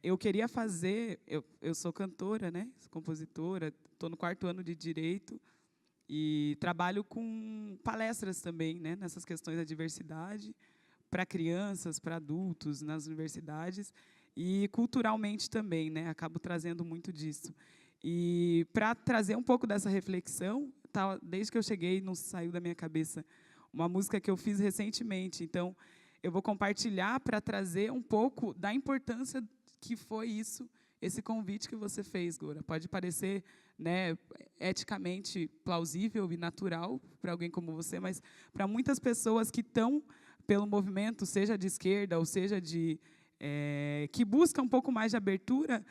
Eu queria fazer, eu sou cantora, né? Sou compositora, estou no 4º ano de Direito e trabalho com palestras também, né? Nessas questões da diversidade, para crianças, para adultos, nas universidades e culturalmente também, né? Acabo trazendo muito disso. E para trazer um pouco dessa reflexão, desde que eu cheguei, não saiu da minha cabeça uma música que eu fiz recentemente. Então, eu vou compartilhar para trazer um pouco da importância que foi isso, esse convite que você fez, Gora. Pode parecer, né, eticamente plausível e natural para alguém como você, mas para muitas pessoas que estão pelo movimento, seja de esquerda ou seja que busca um pouco mais de abertura,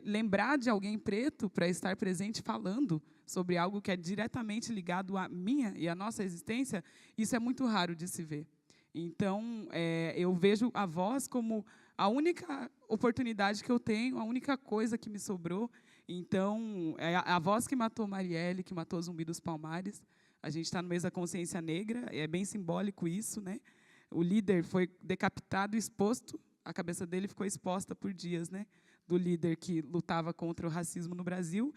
lembrar de alguém preto para estar presente falando sobre algo que é diretamente ligado à minha e à nossa existência, isso é muito raro de se ver. Então, eu vejo a voz como a única oportunidade que eu tenho, a única coisa que me sobrou. Então, é a voz que matou Marielle, que matou Zumbi dos Palmares. A gente está no mês da consciência negra, é bem simbólico isso, né? O líder foi decapitado e exposto, a cabeça dele ficou exposta por dias, né? Do líder que lutava contra o racismo no Brasil.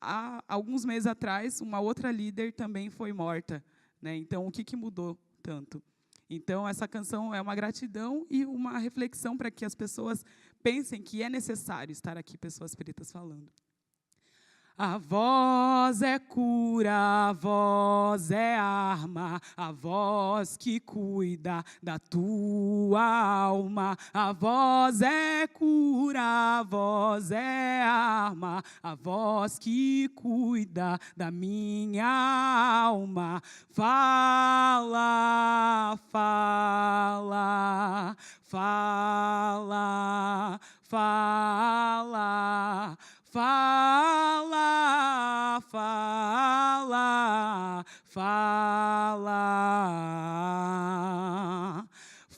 Há alguns meses atrás, uma outra líder também foi morta, né? Então, o que mudou tanto? Então, essa canção é uma gratidão e uma reflexão para que as pessoas pensem que é necessário estar aqui, pessoas pretas falando. A voz é cura, a voz é arma, a voz que cuida da tua alma. A voz é cura, a voz é arma, a voz que cuida da minha alma. Fala, fala, fala, fala. Fala, fala, fala.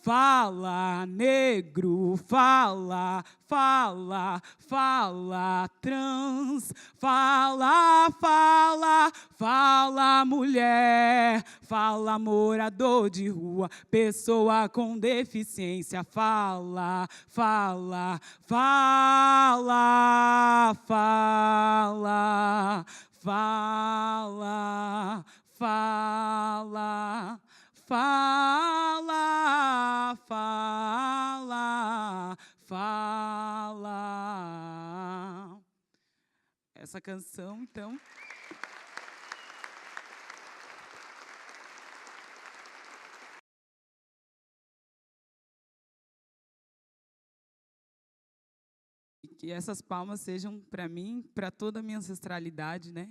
Fala, negro, fala, fala, fala, trans. Fala, fala, fala, mulher. Fala, morador de rua, pessoa com deficiência. Fala, fala, fala, fala, fala, fala. Fala, fala, fala. Essa canção, então. Que essas palmas sejam para mim, para toda a minha ancestralidade, né?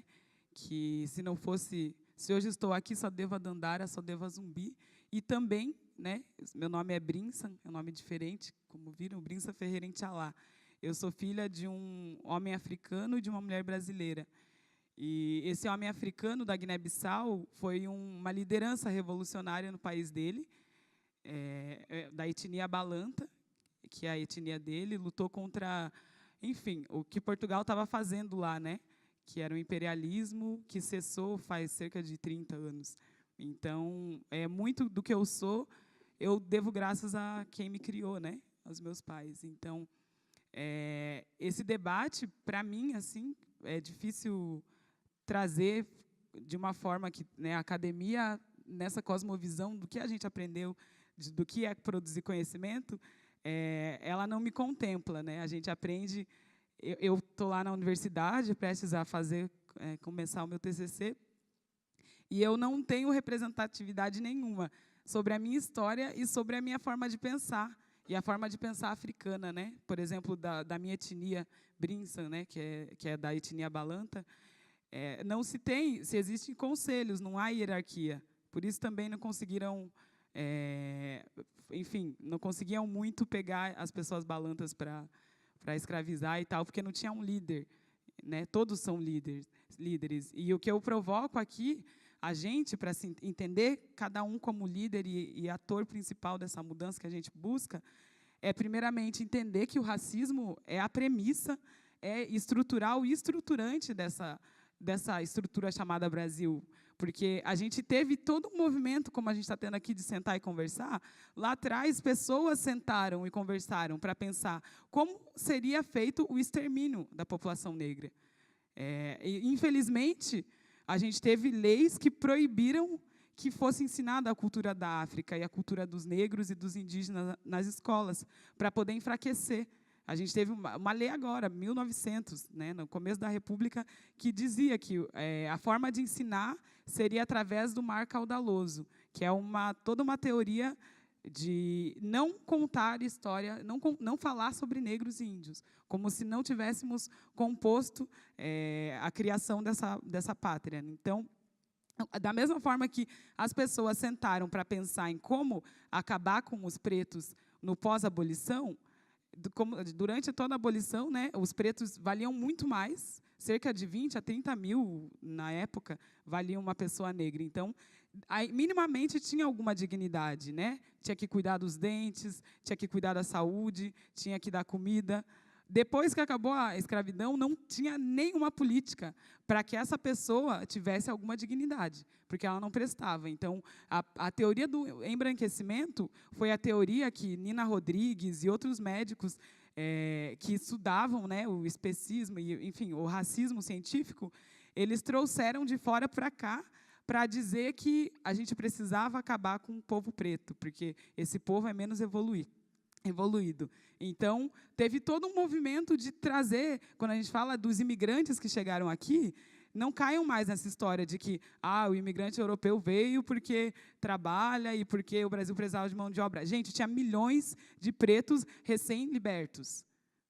Que se não fosse, se hoje estou aqui, só devo a Dandara, só devo a Zumbi. E também, né? Meu nome é Brinsa, é um nome diferente, como viram, Brinsa Ferreira Inchalá. Eu sou filha de um homem africano e de uma mulher brasileira. E esse homem africano da Guiné-Bissau foi uma liderança revolucionária no país dele, da etnia Balanta, que é a etnia dele, lutou contra, enfim, o que Portugal estava fazendo lá, né? Que era o imperialismo que cessou faz cerca de 30 anos. Então, muito do que eu sou, eu devo graças a quem me criou, né? Aos meus pais. Então, esse debate, para mim, assim, é difícil trazer de uma forma que, né, a academia, nessa cosmovisão do que a gente aprendeu, do que é produzir conhecimento, ela não me contempla, né? A gente aprende. Eu estou lá na universidade, prestes a começar o meu TCC, e eu não tenho representatividade nenhuma sobre a minha história e sobre a minha forma de pensar, e a forma de pensar africana, né? Por exemplo, da minha etnia Brinsa, né? que é da etnia Balanta, não se existem conselhos, não há hierarquia. Por isso também não conseguiram, enfim, não conseguiam muito pegar as pessoas balantas para escravizar e tal, porque não tinha um líder, né? Todos são líderes. E o que eu provoco aqui, a gente, para se entender, cada um como líder e ator principal dessa mudança que a gente busca, é, primeiramente, entender que o racismo é a premissa, é estrutural e estruturante dessa estrutura chamada Brasil. Porque a gente teve todo um movimento, como a gente está tendo aqui, de sentar e conversar. Lá atrás, pessoas sentaram e conversaram para pensar como seria feito o extermínio da população negra. E, infelizmente, a gente teve leis que proibiram que fosse ensinada a cultura da África e a cultura dos negros e dos indígenas nas escolas, para poder enfraquecer. A gente teve uma lei agora, 1900, né, no começo da República, que dizia que a forma de ensinar seria através do mar caudaloso, que é toda uma teoria de não contar história, não falar sobre negros e índios, como se não tivéssemos composto a criação dessa pátria. Então, da mesma forma que as pessoas sentaram para pensar em como acabar com os pretos no pós-abolição, durante toda a abolição, né, os pretos valiam muito mais, cerca de 20 a 30 mil, na época, valiam uma pessoa negra. Então, aí, minimamente, tinha alguma dignidade, né? Tinha que cuidar dos dentes, tinha que cuidar da saúde, tinha que dar comida. Depois que acabou a escravidão, não tinha nenhuma política para que essa pessoa tivesse alguma dignidade, porque ela não prestava. Então, a teoria do embranquecimento foi a teoria que Nina Rodrigues e outros médicos que estudavam, né, o especismo e, enfim, o racismo científico, eles trouxeram de fora para cá para dizer que a gente precisava acabar com o povo preto, porque esse povo é menos evoluído. Então, teve todo um movimento de trazer, quando a gente fala dos imigrantes que chegaram aqui, não caiam mais nessa história de que o imigrante europeu veio porque trabalha e porque o Brasil precisava de mão de obra. Gente, tinha milhões de pretos recém-libertos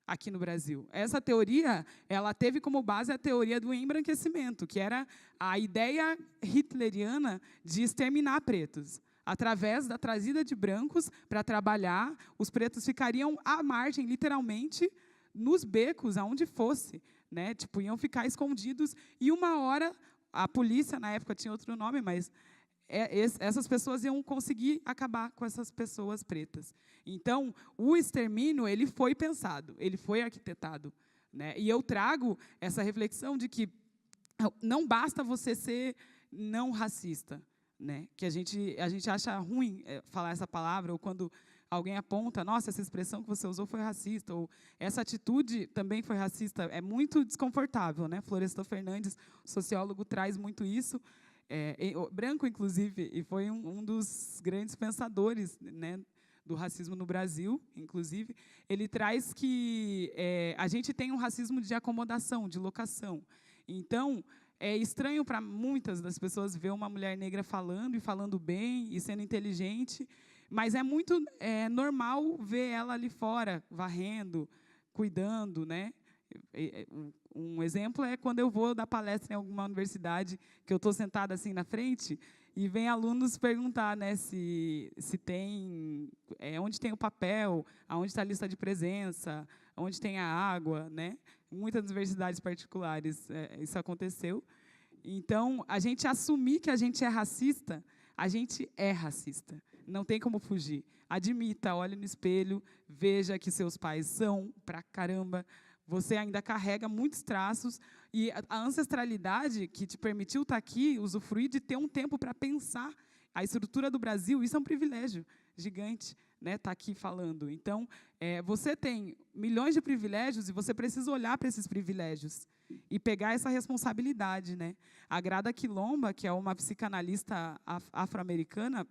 aqui no Brasil. Essa teoria, ela teve como base a teoria do embranquecimento, que era a ideia hitleriana de exterminar pretos. Através da trazida de brancos para trabalhar, os pretos ficariam à margem, literalmente, nos becos, aonde fosse, né? Tipo, iam ficar escondidos, e uma hora, a polícia, na época tinha outro nome, mas essas pessoas iam conseguir acabar com essas pessoas pretas. Então, o extermínio, ele foi pensado, ele foi arquitetado, né? E eu trago essa reflexão de que não basta você ser não racista, né? Que a gente acha ruim falar essa palavra, ou quando alguém aponta, nossa, essa expressão que você usou foi racista, ou essa atitude também foi racista, é muito desconfortável, né? Florestan Fernandes, sociólogo, traz muito isso, branco, inclusive, e foi um dos grandes pensadores, né, do racismo no Brasil, inclusive. Ele traz que a gente tem um racismo de acomodação, de locação. Então, é estranho para muitas das pessoas ver uma mulher negra falando, e falando bem, e sendo inteligente, mas é muito normal ver ela ali fora, varrendo, cuidando, né? Um exemplo é quando eu vou dar palestra em alguma universidade, que eu estou sentada assim na frente, e vem alunos perguntar, né, se tem, onde tem o papel, aonde está a lista de presença, onde tem a água, né? Muitas universidades particulares isso aconteceu. Então, a gente assumir que a gente é racista, a gente é racista. Não tem como fugir. Admita, olhe no espelho, veja que seus pais são pra caramba. Você ainda carrega muitos traços. E a ancestralidade que te permitiu estar aqui, usufruir de ter um tempo para pensar a estrutura do Brasil, isso é um privilégio gigante, né, estar aqui falando. Então, você tem milhões de privilégios e você precisa olhar para esses privilégios e pegar essa responsabilidade, né? A Grada Quilomba, que é uma psicanalista afro-americana,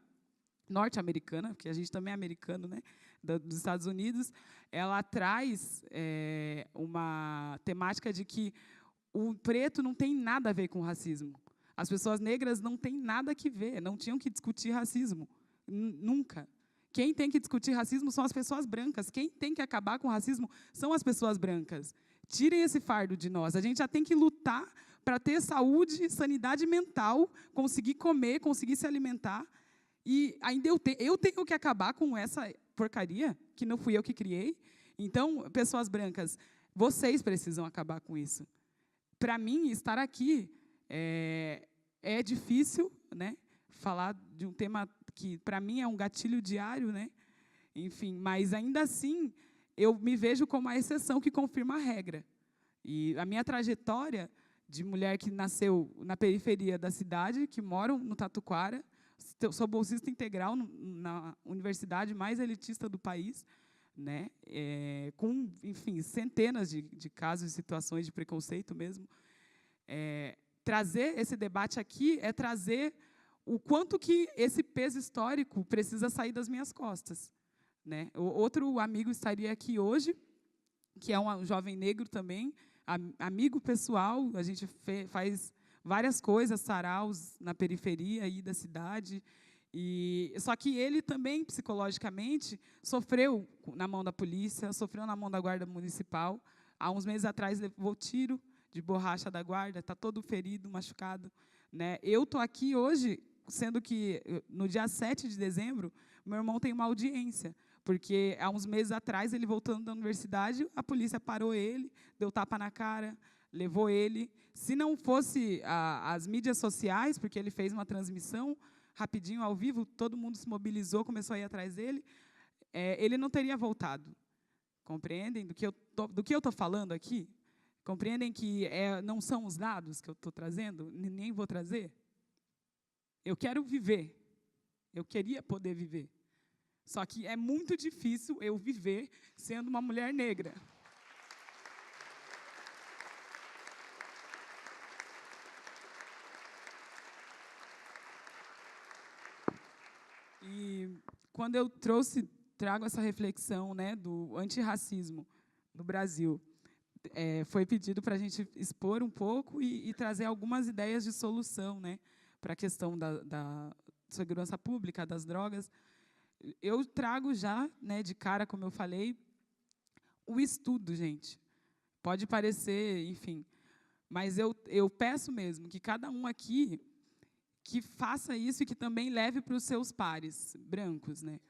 norte-americana, porque a gente também é americano, né, dos Estados Unidos, ela traz uma temática de que o preto não tem nada a ver com racismo. As pessoas negras não têm nada que ver, não tinham que discutir racismo, nunca. Quem tem que discutir racismo são as pessoas brancas. Quem tem que acabar com o racismo são as pessoas brancas. Tirem esse fardo de nós. A gente já tem que lutar para ter saúde, sanidade mental, conseguir comer, conseguir se alimentar. E ainda eu tenho que acabar com essa porcaria, que não fui eu que criei. Então, pessoas brancas, vocês precisam acabar com isso. Para mim, estar aqui é difícil, né? Falar de um tema que, para mim, é um gatilho diário, né? Enfim, mas, ainda assim, eu me vejo como a exceção que confirma a regra. E a minha trajetória de mulher que nasceu na periferia da cidade, que moram no Tatuquara. Sou bolsista integral na universidade mais elitista do país, né? Com, enfim, centenas de casos e situações de preconceito mesmo. Trazer esse debate aqui é trazer o quanto que esse peso histórico precisa sair das minhas costas, né? Outro amigo estaria aqui hoje, que é um jovem negro também, amigo pessoal, a gente faz várias coisas, saraus na periferia aí da cidade, só que ele também, psicologicamente, sofreu na mão da polícia, sofreu na mão da guarda municipal. Há uns meses atrás, levou tiro de borracha da guarda, está todo ferido, machucado, né? Eu estou aqui hoje, sendo que, no dia 7 de dezembro, meu irmão tem uma audiência, porque, há uns meses atrás, ele voltando da universidade, a polícia parou ele, deu tapa na cara, levou ele. Se não fosse as mídias sociais, porque ele fez uma transmissão rapidinho, ao vivo, todo mundo se mobilizou, começou a ir atrás dele, ele não teria voltado. Compreendem do que eu estou falando aqui? Compreendem que não são os dados que eu estou trazendo, nem vou trazer? Eu quero viver. Eu queria poder viver. Só que é muito difícil eu viver sendo uma mulher negra. E quando eu trago essa reflexão, né, do antirracismo no Brasil, foi pedido para a gente expor um pouco e trazer algumas ideias de solução, né, para a questão da segurança pública, das drogas. Eu trago já, né, de cara, como eu falei, o estudo, gente. Pode parecer, enfim, mas eu peço mesmo que cada um aqui que faça isso e que também leve para os seus pares brancos, né?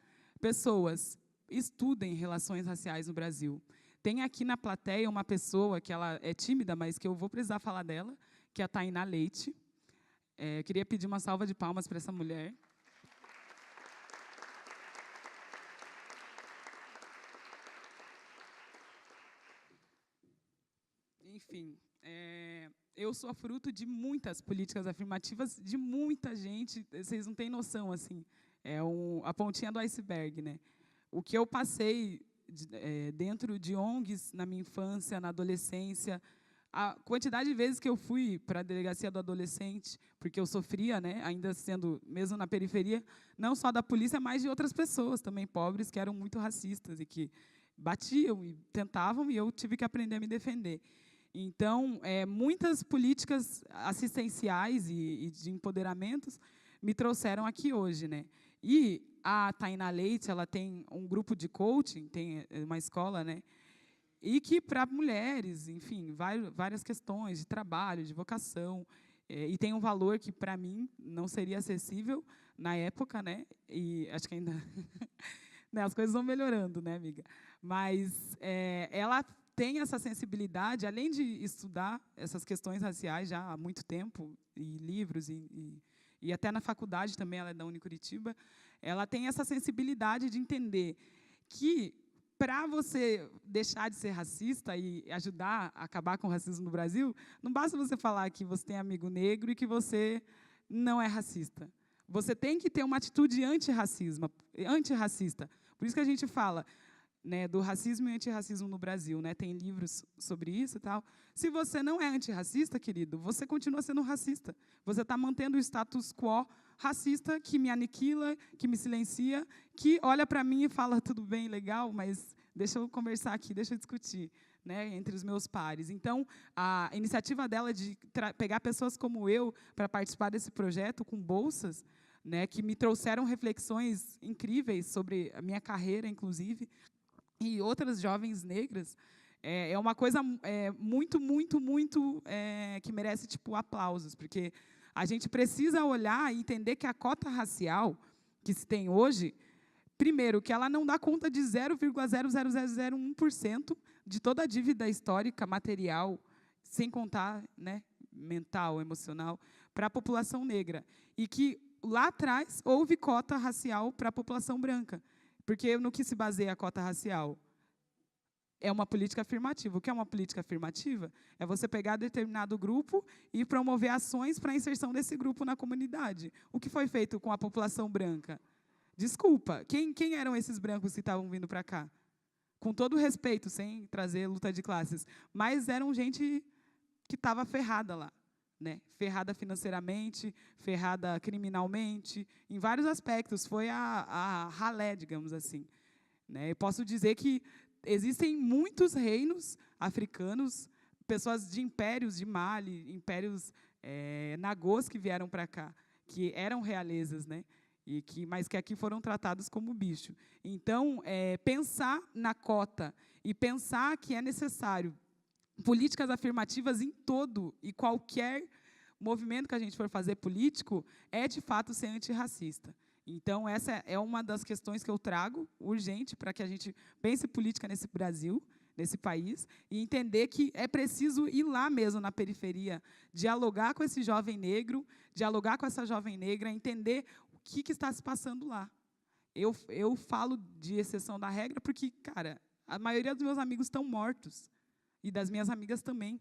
Pessoas, estudem relações raciais no Brasil. Tem aqui na plateia uma pessoa que ela é tímida, mas que eu vou precisar falar dela, que é a Tainá Leite. Queria pedir uma salva de palmas para essa mulher. Enfim, eu sou fruto de muitas políticas afirmativas, de muita gente, vocês não têm noção, assim, a pontinha do iceberg, né? O que eu passei dentro de ONGs na minha infância, na adolescência, a quantidade de vezes que eu fui para a delegacia do adolescente, porque eu sofria, né, ainda sendo, mesmo na periferia, não só da polícia, mas de outras pessoas também, pobres, que eram muito racistas e que batiam e tentavam, e eu tive que aprender a me defender. Então, muitas políticas assistenciais e de empoderamentos me trouxeram aqui hoje, né? E a Tainá Leite, ela tem um grupo de coaching, tem uma escola, né? E que para mulheres, enfim, várias questões de trabalho, de vocação, e tem um valor que para mim não seria acessível na época, né? E acho que ainda né, as coisas vão melhorando, né, amiga? Mas ela tem essa sensibilidade, além de estudar essas questões raciais já há muito tempo, e livros, e até na faculdade também, ela é da Unicuritiba, ela tem essa sensibilidade de entender que, para você deixar de ser racista e ajudar a acabar com o racismo no Brasil, não basta você falar que você tem amigo negro e que você não é racista. Você tem que ter uma atitude antirracista. Por isso que a gente fala, né, do racismo e antirracismo no Brasil, né? Tem livros sobre isso e tal. Se você não é antirracista, querido, você continua sendo racista. Você está mantendo o status quo racista que me aniquila, que me silencia, que olha para mim e fala, tudo bem, legal, mas deixa eu conversar aqui, deixa eu discutir, né, entre os meus pares. Então, a iniciativa dela de pegar pessoas como eu para participar desse projeto com bolsas, né, que me trouxeram reflexões incríveis sobre a minha carreira, inclusive, e outras jovens negras, é uma coisa muito, muito, muito que merece tipo aplausos, porque a gente precisa olhar e entender que a cota racial que se tem hoje, primeiro, que ela não dá conta de 0,00001% de toda a dívida histórica, material, sem contar, né, mental, emocional, para a população negra. E que lá atrás houve cota racial para a população branca. Porque no que se baseia a cota racial? é uma política afirmativa. O que é uma política afirmativa? É você pegar determinado grupo e promover ações para a inserção desse grupo na comunidade. O que foi feito com a população branca? Desculpa, quem eram esses brancos que estavam vindo para cá? Com todo respeito, sem trazer luta de classes, mas eram gente que estava ferrada lá, né? Ferrada financeiramente, ferrada criminalmente, em vários aspectos. Foi a ralé, digamos assim. Né? Eu posso dizer que existem muitos reinos africanos, pessoas de impérios de Mali, impérios nagôs que vieram para cá, que eram realezas, né? Mas que aqui foram tratados como bicho. Então, pensar na cota e pensar que é necessário políticas afirmativas em todo e qualquer movimento que a gente for fazer político é, de fato, ser antirracista. Então, essa é uma das questões que eu trago, urgente, para que a gente pense política nesse Brasil, nesse país, e entender que é preciso ir lá mesmo, na periferia, dialogar com esse jovem negro, dialogar com essa jovem negra, entender o que está se passando lá. Eu falo de exceção da regra porque, cara, a maioria dos meus amigos estão mortos, e das minhas amigas também.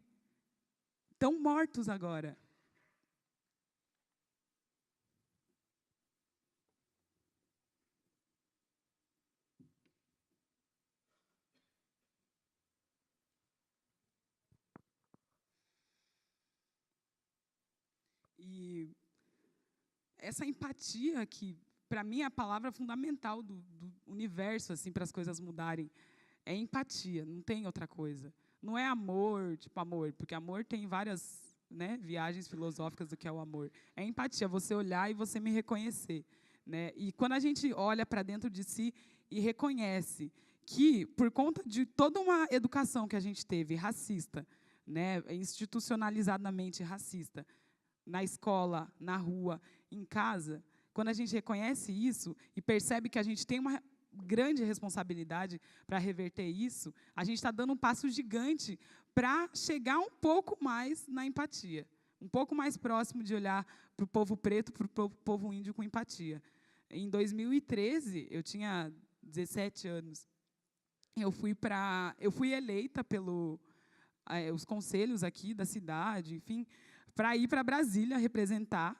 Estão mortos agora. E essa empatia, que, para mim, é a palavra fundamental do universo, assim, para as coisas mudarem, é empatia, não tem outra coisa. Não é amor, tipo amor, porque amor tem várias, né, viagens filosóficas do que é o amor. É empatia, você olhar e você me reconhecer. Né? E quando a gente olha para dentro de si e reconhece que, por conta de toda uma educação que a gente teve, racista, né, institucionalizadamente racista, na escola, na rua, em casa, quando a gente reconhece isso e percebe que a gente tem uma grande responsabilidade para reverter isso, a gente está dando um passo gigante para chegar um pouco mais na empatia, um pouco mais próximo de olhar para o povo preto, para o povo índio com empatia. Em 2013, eu tinha 17 anos, eu fui eleita pelos conselhos aqui da cidade, enfim, para ir para Brasília representar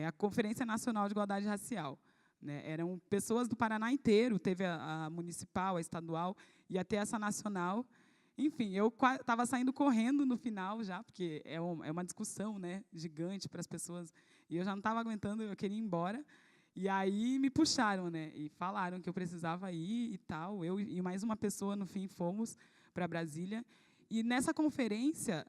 a Conferência Nacional de Igualdade Racial. Né? Eram pessoas do Paraná inteiro, teve a municipal, a estadual, e até essa nacional. Enfim, eu estava saindo correndo no final já, porque é uma discussão, né, gigante para as pessoas, e eu já não estava aguentando, eu queria ir embora. E aí me puxaram, né, e falaram que eu precisava ir e tal. Eu e mais uma pessoa, no fim, fomos para Brasília. E nessa conferência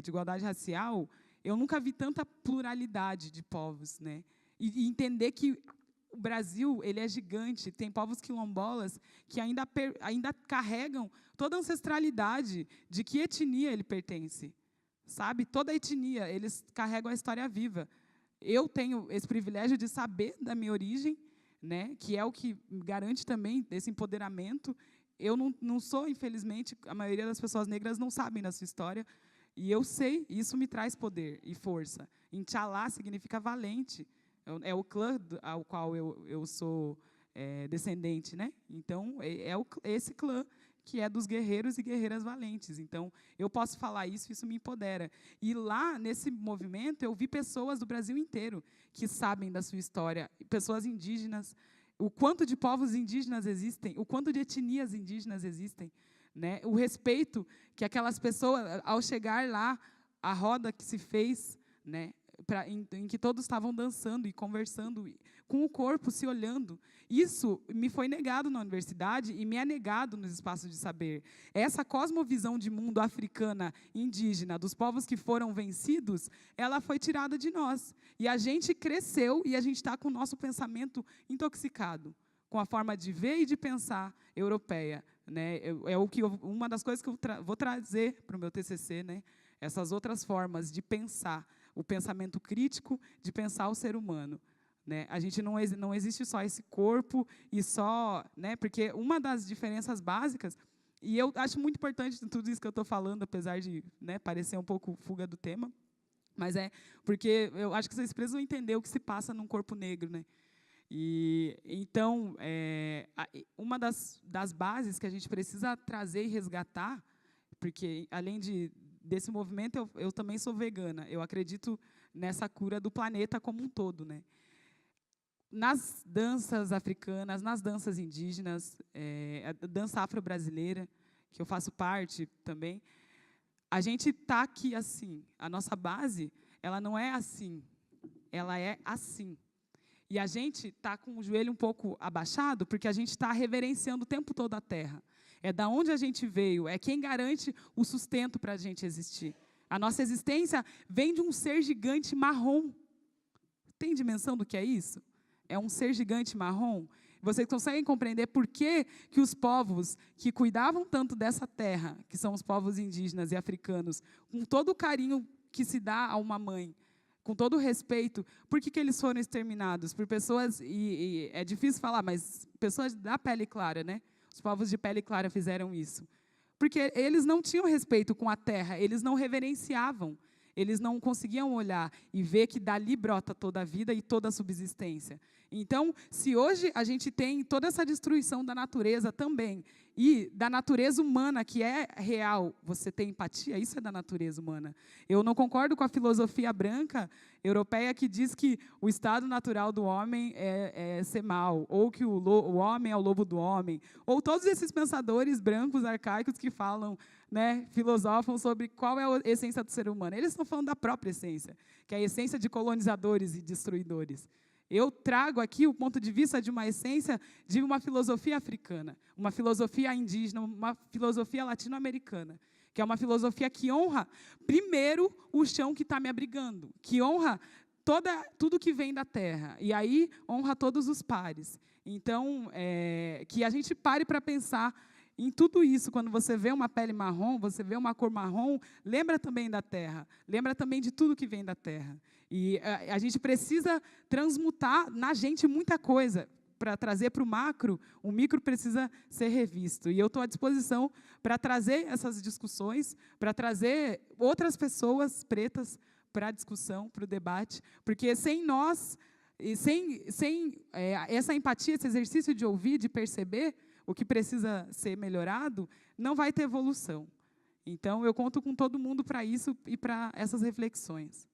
de igualdade racial, eu nunca vi tanta pluralidade de povos, né? E entender que o Brasil, ele é gigante, tem povos quilombolas que ainda carregam toda a ancestralidade de que etnia ele pertence. Sabe? Toda etnia, eles carregam a história viva. Eu tenho esse privilégio de saber da minha origem, né? Que é o que garante também esse empoderamento. Eu não sou, infelizmente, a maioria das pessoas negras não sabem da sua história, e eu sei, isso me traz poder e força. Inxalá significa valente, é o clã ao qual eu sou descendente, né? Então, esse clã que é dos guerreiros e guerreiras valentes. Então, eu posso falar isso me empodera. E lá, nesse movimento, eu vi pessoas do Brasil inteiro que sabem da sua história, pessoas indígenas, o quanto de povos indígenas existem, o quanto de etnias indígenas existem, né? O respeito que aquelas pessoas, ao chegar lá, a roda que se fez, né, em que todos estavam dançando e conversando, com o corpo, se olhando. Isso me foi negado na universidade e me é negado nos espaços de saber. Essa cosmovisão de mundo africana, indígena, dos povos que foram vencidos, ela foi tirada de nós. E a gente cresceu e a gente está com o nosso pensamento intoxicado, com a forma de ver e de pensar europeia. Né? Uma das coisas que eu vou trazer para o meu TCC, né? Essas outras formas de pensar, o pensamento crítico de pensar o ser humano. Né? A gente não existe só esse corpo e só... Né? Porque uma das diferenças básicas, e eu acho muito importante tudo isso que eu estou falando, apesar de, né, parecer um pouco fuga do tema, mas porque eu acho que vocês precisam entender o que se passa num corpo negro. Né? E então, uma das bases que a gente precisa trazer e resgatar, porque além desse movimento, eu também sou vegana. Eu acredito nessa cura do planeta como um todo, né? Nas danças africanas, nas danças indígenas, a dança afro-brasileira, que eu faço parte também, a gente está aqui assim. A nossa base, ela não é assim, ela é assim. E a gente está com o joelho um pouco abaixado, porque a gente está reverenciando o tempo todo a terra. É da onde a gente veio, é quem garante o sustento para a gente existir. A nossa existência vem de um ser gigante marrom. Tem dimensão do que é isso? É um ser gigante marrom. Vocês conseguem compreender por que os povos que cuidavam tanto dessa terra, que são os povos indígenas e africanos, com todo o carinho que se dá a uma mãe, com todo o respeito, por que eles foram exterminados? Por pessoas, e é difícil falar, mas pessoas da pele clara, né? Os povos de pele clara fizeram isso. Porque eles não tinham respeito com a terra, eles não reverenciavam, eles não conseguiam olhar e ver que dali brota toda a vida e toda a subsistência. Então, se hoje a gente tem toda essa destruição da natureza também, e da natureza humana, que é real, você tem empatia, isso é da natureza humana. Eu não concordo com a filosofia branca europeia que diz que o estado natural do homem é ser mau, ou que o homem é o lobo do homem, ou todos esses pensadores brancos arcaicos que falam, né, filosofam sobre qual é a essência do ser humano. Eles estão falando da própria essência, que é a essência de colonizadores e destruidores. Eu trago aqui o ponto de vista de uma essência de uma filosofia africana, uma filosofia indígena, uma filosofia latino-americana, que é uma filosofia que honra, primeiro, o chão que está me abrigando, que honra tudo que vem da terra, e aí honra todos os pares. Então, que a gente pare para pensar em tudo isso. Quando você vê uma pele marrom, você vê uma cor marrom, lembra também da terra, lembra também de tudo que vem da terra. E a gente precisa transmutar na gente muita coisa para trazer para o macro. O micro precisa ser revisto. E eu estou à disposição para trazer essas discussões, para trazer outras pessoas pretas para a discussão, para o debate, porque sem nós, e sem essa empatia, esse exercício de ouvir, de perceber o que precisa ser melhorado, não vai ter evolução. Então, eu conto com todo mundo para isso e para essas reflexões.